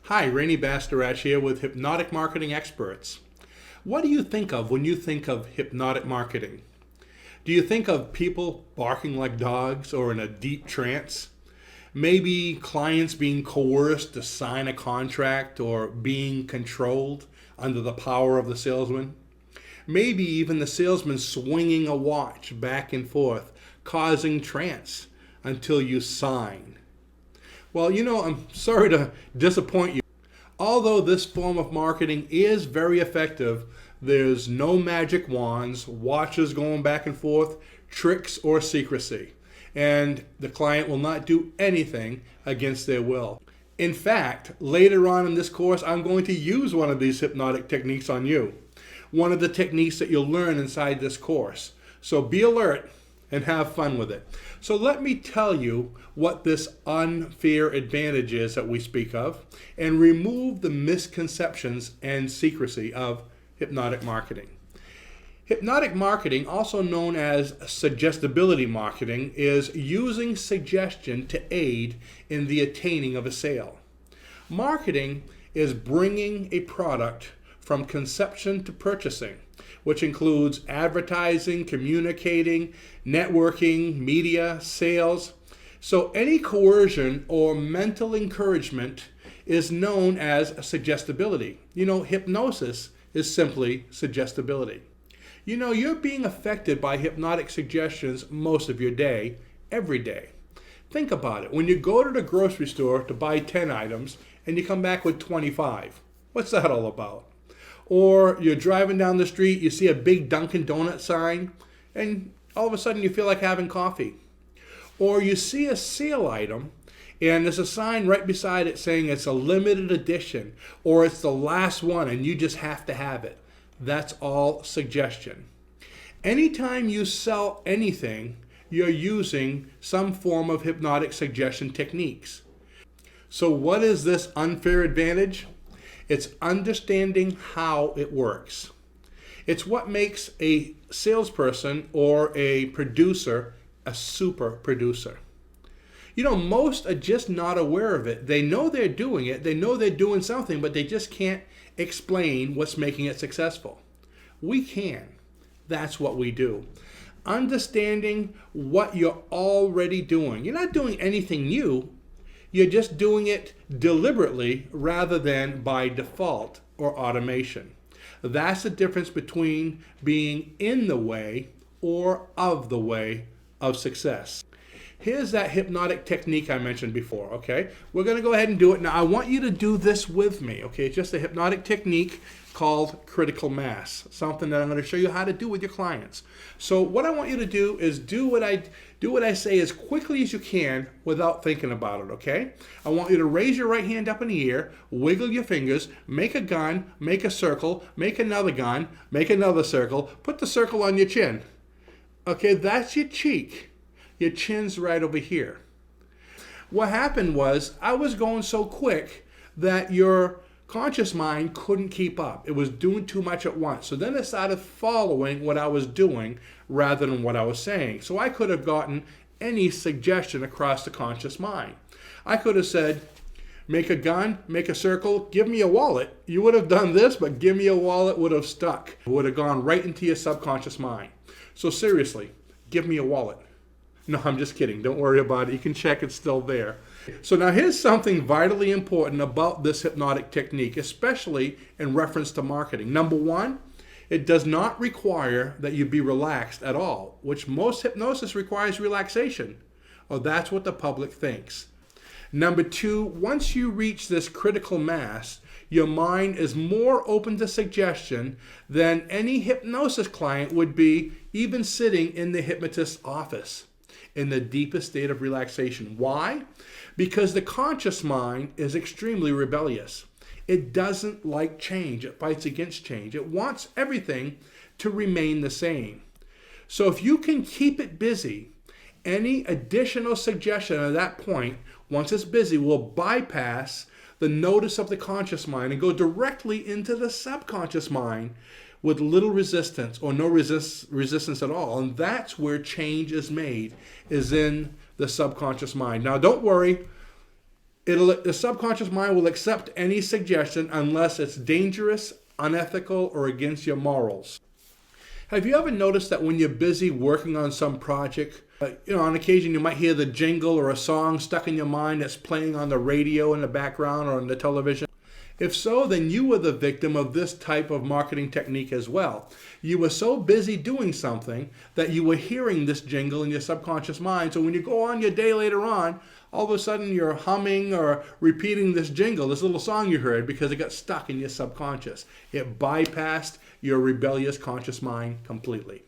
Hi, Rene Bastarache here with Hypnotic Marketing Experts. What do you think of when you think of hypnotic marketing? Do you think of people barking like dogs or in a deep trance? Maybe clients being coerced to sign a contract or being controlled under the power of the salesman? Maybe even the salesman swinging a watch back and forth, causing trance until you sign. Well, I'm sorry to disappoint you. Although this form of marketing is very effective, there's no magic wands, watches going back and forth, tricks, or secrecy. And the client will not do anything against their will. In fact, later on in this course, I'm going to use one of these hypnotic techniques on you. One of the techniques that you'll learn inside this course. So be alert and have fun with it. So let me tell you what this unfair advantage is that we speak of and remove the misconceptions and secrecy of hypnotic marketing. Hypnotic marketing, also known as suggestibility marketing, is using suggestion to aid in the attaining of a sale. Marketing is bringing a product from conception to purchasing, which includes advertising, communicating, networking, media, sales. So any coercion or mental encouragement is known as suggestibility. Hypnosis is simply suggestibility. You're being affected by hypnotic suggestions most of your day, every day. Think about it. When you go to the grocery store to buy 10 items and you come back with 25, what's that all about? Or you're driving down the street, you see a big Dunkin' Donut sign, and all of a sudden you feel like having coffee. Or you see a sale item, and there's a sign right beside it saying it's a limited edition, or it's the last one, and you just have to have it. That's all suggestion. Anytime you sell anything, you're using some form of hypnotic suggestion techniques. So what is this unfair advantage? It's understanding how it works. It's what makes a salesperson or a producer a super producer. Most are just not aware of it. They know they're doing it. They know they're doing something, but they just can't explain what's making it successful. We can. That's what we do. Understanding what you're already doing. You're not doing anything new. You're just doing it deliberately rather than by default or automation. That's the difference between being in the way or of the way of success. Here's that hypnotic technique I mentioned before, okay? We're going to go ahead and do it. Now, I want you to do this with me, okay? It's just a hypnotic technique called critical mass, something that I'm going to show you how to do with your clients. So what I want you to do is do what I say as quickly as you can without thinking about it, okay? I want you to raise your right hand up in the air, wiggle your fingers, make a gun, make a circle, make another gun, make another circle, put the circle on your chin. Okay, that's your cheek. Your chin's right over here. What happened was I was going so quick that your conscious mind couldn't keep up. It was doing too much at once. So then it started following what I was doing rather than what I was saying. So I could have gotten any suggestion across the conscious mind. I could have said, make a gun, make a circle, give me a wallet. You would have done this, but give me a wallet would have stuck. It would have gone right into your subconscious mind. So seriously, give me a wallet. No, I'm just kidding. Don't worry about it. You can check it's still there. So now here's something vitally important about this hypnotic technique, especially in reference to marketing. Number one, it does not require that you be relaxed at all, which most hypnosis requires relaxation. Well, that's what the public thinks. Number two, once you reach this critical mass, your mind is more open to suggestion than any hypnosis client would be, even sitting in the hypnotist's office in the deepest state of relaxation. Why? Because the conscious mind is extremely rebellious. It doesn't like change. It fights against change. It wants everything to remain the same. So if you can keep it busy, any additional suggestion at that point, once it's busy, will bypass the notice of the conscious mind and go directly into the subconscious mind with little resistance or no resistance at all. And that's where change is made, is in the subconscious mind. Now, don't worry. The subconscious mind will accept any suggestion unless it's dangerous, unethical, or against your morals. Have you ever noticed that when you're busy working on some project, on occasion you might hear the jingle or a song stuck in your mind that's playing on the radio in the background or on the television? If so, then you were the victim of this type of marketing technique as well. You were so busy doing something that you were hearing this jingle in your subconscious mind. So when you go on your day later on, all of a sudden you're humming or repeating this jingle, this little song you heard, because it got stuck in your subconscious. It bypassed your rebellious conscious mind completely.